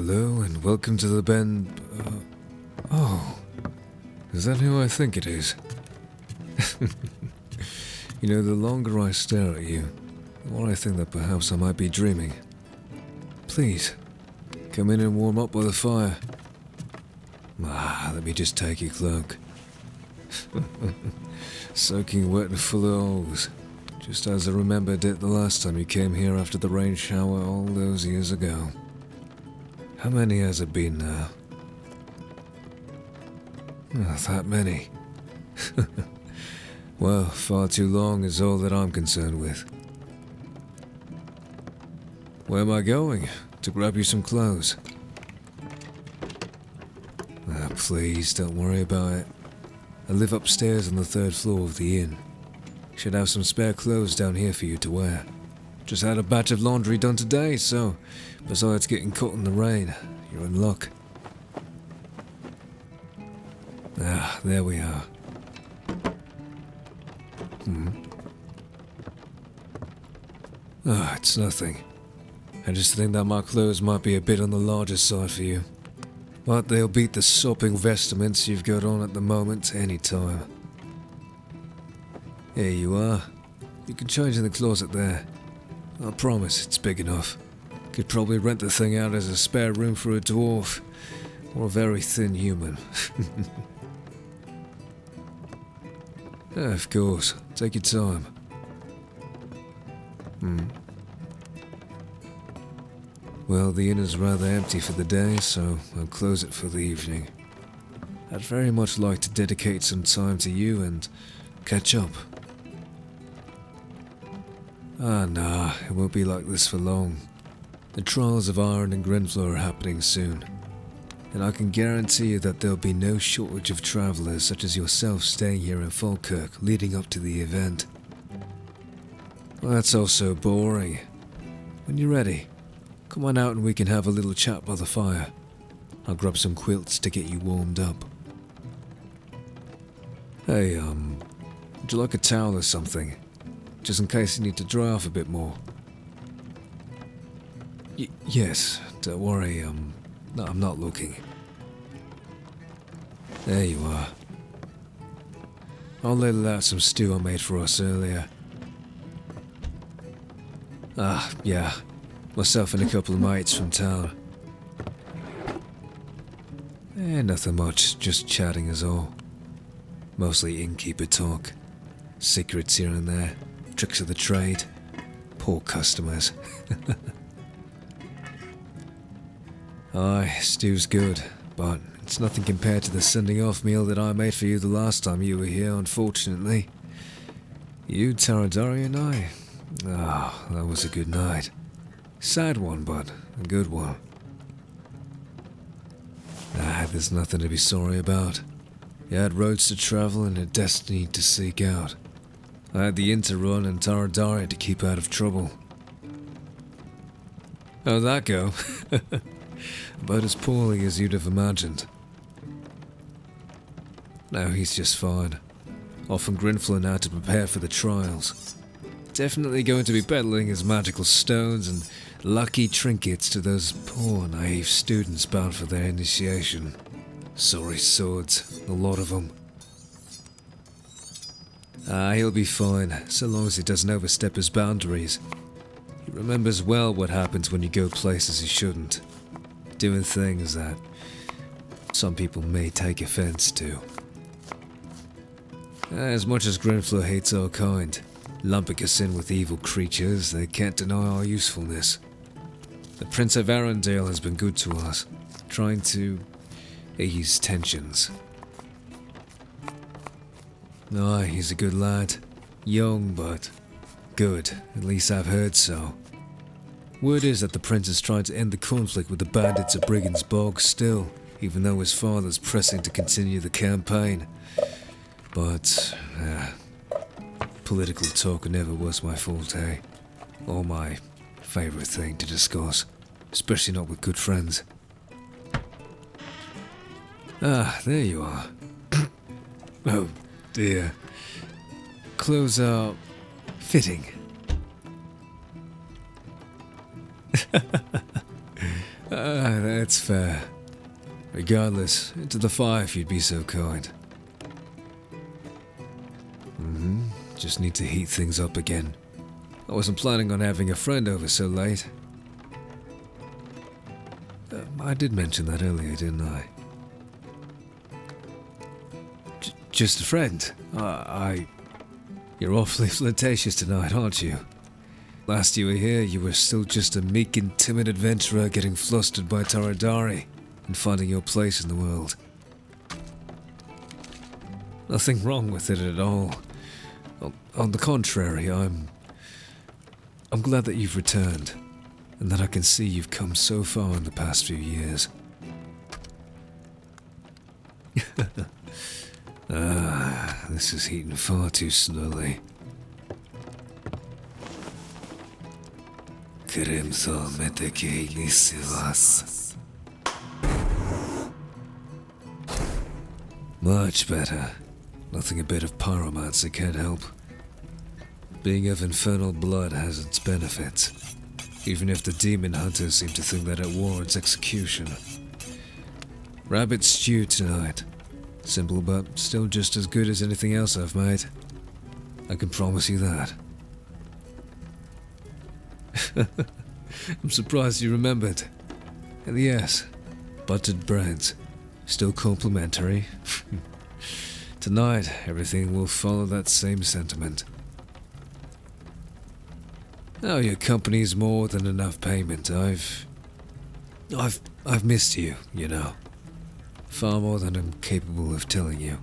Hello and welcome to the Oh, is that who I think it is? You know, the longer I stare at you, the more I think that perhaps I might be dreaming. Please, come in and warm up by the fire. Let me just take your cloak. Soaking wet and full of holes, just as I remembered it the last time you came here after the rain shower all those years ago. How many has it been now? That many. Well, far too long is all that I'm concerned with. Where am I going? To grab you some clothes. Please, don't worry about it. I live upstairs on the 3rd floor of the inn. Should have some spare clothes down here for you to wear. Just had a batch of laundry done today, so besides getting caught in the rain, you're in luck. There we are. It's nothing. I just think that my clothes might be a bit on the larger side for you. But they'll beat the sopping vestments you've got on at the moment any time. Here you are. You can change in the closet there. I promise it's big enough. Could probably rent the thing out as a spare room for a dwarf. Or a very thin human. Of course. Take your time. Well, the inn is rather empty for the day, so I'll close it for the evening. I'd very much like to dedicate some time to you and catch up. Nah, it won't be like this for long. The trials of Iron and Grenfell are happening soon, and I can guarantee you that there'll be no shortage of travellers such as yourself staying here in Fallkirk leading up to the event. Well, that's also boring. When you're ready, come on out and we can have a little chat by the fire. I'll grab some quilts to get you warmed up. Hey, would you like a towel or something? Just in case you need to dry off a bit more. Yes, don't worry, no, I'm not looking. There you are. I'll ladle out some stew I made for us earlier. Yeah. Myself and a couple of mates from town. Nothing much, just chatting is all. Mostly innkeeper talk. Secrets here and there, tricks of the trade. Poor customers. Aye, stew's good, but it's nothing compared to the sending off meal that I made for you the last time you were here, unfortunately. You, Tarodari, and I. That was a good night. Sad one, but a good one. There's nothing to be sorry about. You had roads to travel and a destiny to seek out. I had the inn to run and Tarodari to keep out of trouble. How'd that go? About as poorly as you'd have imagined. No, he's just fine. Off in Grenfell now to prepare for the trials. Definitely going to be peddling his magical stones and lucky trinkets to those poor, naive students bound for their initiation. Sorry swords, a lot of them. He'll be fine, so long as he doesn't overstep his boundaries. He remembers well what happens when you go places you shouldn't. Doing things that some people may take offense to. As much as Grenfell hates our kind, lumping us in with evil creatures, they can't deny our usefulness. The Prince of Arundel has been good to us, trying to ease tensions. He's a good lad. Young, but good. At least I've heard so. Word is that the Prince is trying to end the conflict with the bandits of Brigand's Bog still, even though his father's pressing to continue the campaign. But, political talk never was my forte, or my favourite thing to discuss, especially not with good friends. There you are. Oh dear. Clothes are fitting. That's fair. Regardless, into the fire if you'd be so kind. Just need to heat things up again. I wasn't planning on having a friend over so late. I did mention that earlier, didn't I? Just a friend. You're awfully flirtatious tonight, aren't you? Last you were here, you were still just a meek and timid adventurer getting flustered by Tarodari and finding your place in the world. Nothing wrong with it at all. On the contrary, I'm glad that you've returned, and that I can see you've come so far in the past few years. This is heating far too slowly. Much better. Nothing a bit of pyromancy can't help. Being of infernal blood has its benefits, even if the demon hunters seem to think that it warrants execution. Rabbit stew tonight. Simple, but still just as good as anything else I've made. I can promise you that. I'm surprised you remembered. And yes, buttered breads. Still complimentary. Tonight, everything will follow that same sentiment. Oh, your company's more than enough payment. I've missed you, you know. Far more than I'm capable of telling you.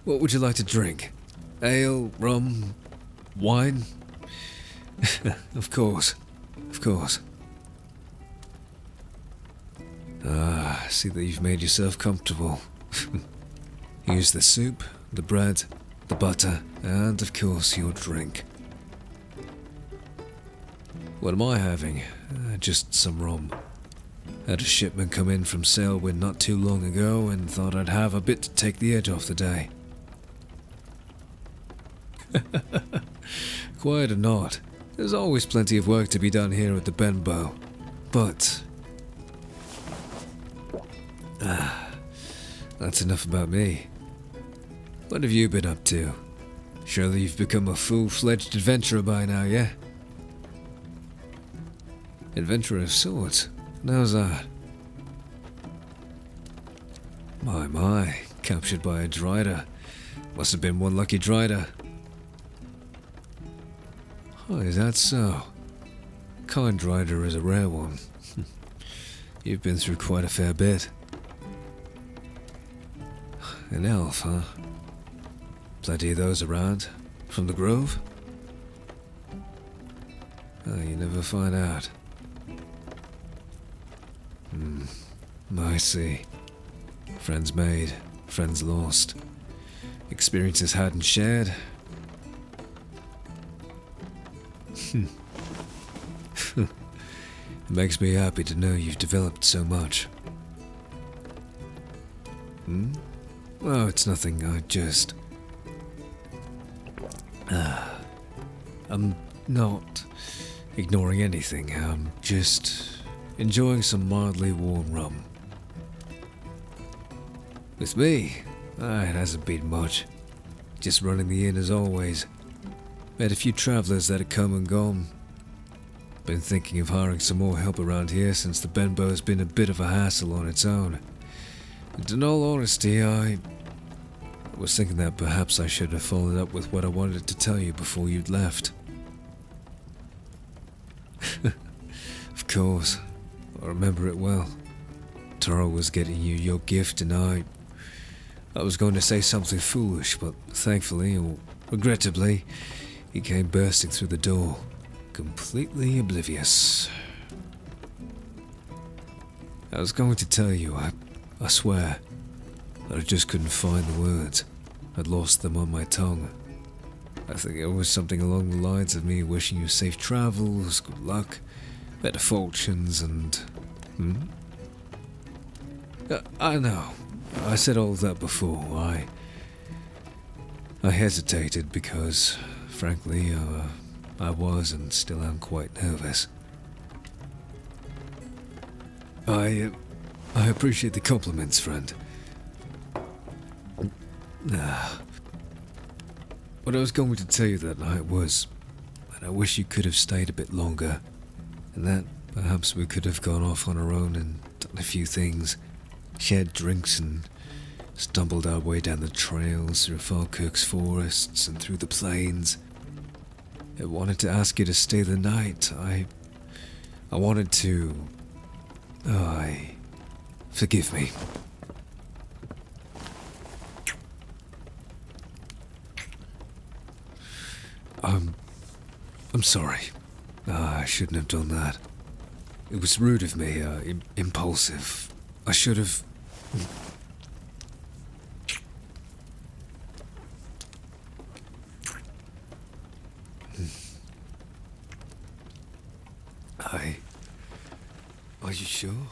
What would you like to drink? Ale, rum, wine? Of course. I see that you've made yourself comfortable. Here's the soup, the bread, the butter, and of course your drink. What am I having? Just some rum. Had a shipment come in from Sailwind not too long ago and thought I'd have a bit to take the edge off the day. Quiet or not, there's always plenty of work to be done here at the Benbow. But... that's enough about me. What have you been up to? Surely you've become a full-fledged adventurer by now, yeah? Adventurer of sorts? How's that? My, captured by a drider. Must have been one lucky drider. Oh, is that so? Kind rider is a rare one. You've been through quite a fair bit. An elf, huh? Plenty of those around? From the Grove? Oh, you never find out. I see. Friends made, friends lost. Experiences had and shared. It makes me happy to know you've developed so much. Oh, it's nothing, I just... I'm not ignoring anything, I'm just enjoying some mildly warm rum. With me, it hasn't been much. Just running the inn as always. Met a few travellers that had come and gone. Been thinking of hiring some more help around here since the Benbow's been a bit of a hassle on its own. And in all honesty, I was thinking that perhaps I should have followed up with what I wanted to tell you before you'd left. Of course, I remember it well. Taro was getting you your gift and I was going to say something foolish, but thankfully, or regrettably, he came bursting through the door, completely oblivious. I was going to tell you, I swear, that I just couldn't find the words. I'd lost them on my tongue. I think it was something along the lines of me wishing you safe travels, good luck, better fortunes, and... I know. I said all of that before. I hesitated because, frankly, I was and still am quite nervous. I appreciate the compliments, friend. What I was going to tell you that night was that I wish you could have stayed a bit longer, and that perhaps we could have gone off on our own and done a few things, shared drinks and stumbled our way down the trails through Fallkirk's forests and through the plains. I wanted to ask you to stay the night. I wanted to... Forgive me. I'm sorry. I shouldn't have done that. It was rude of me, impulsive. I should have... Are you sure?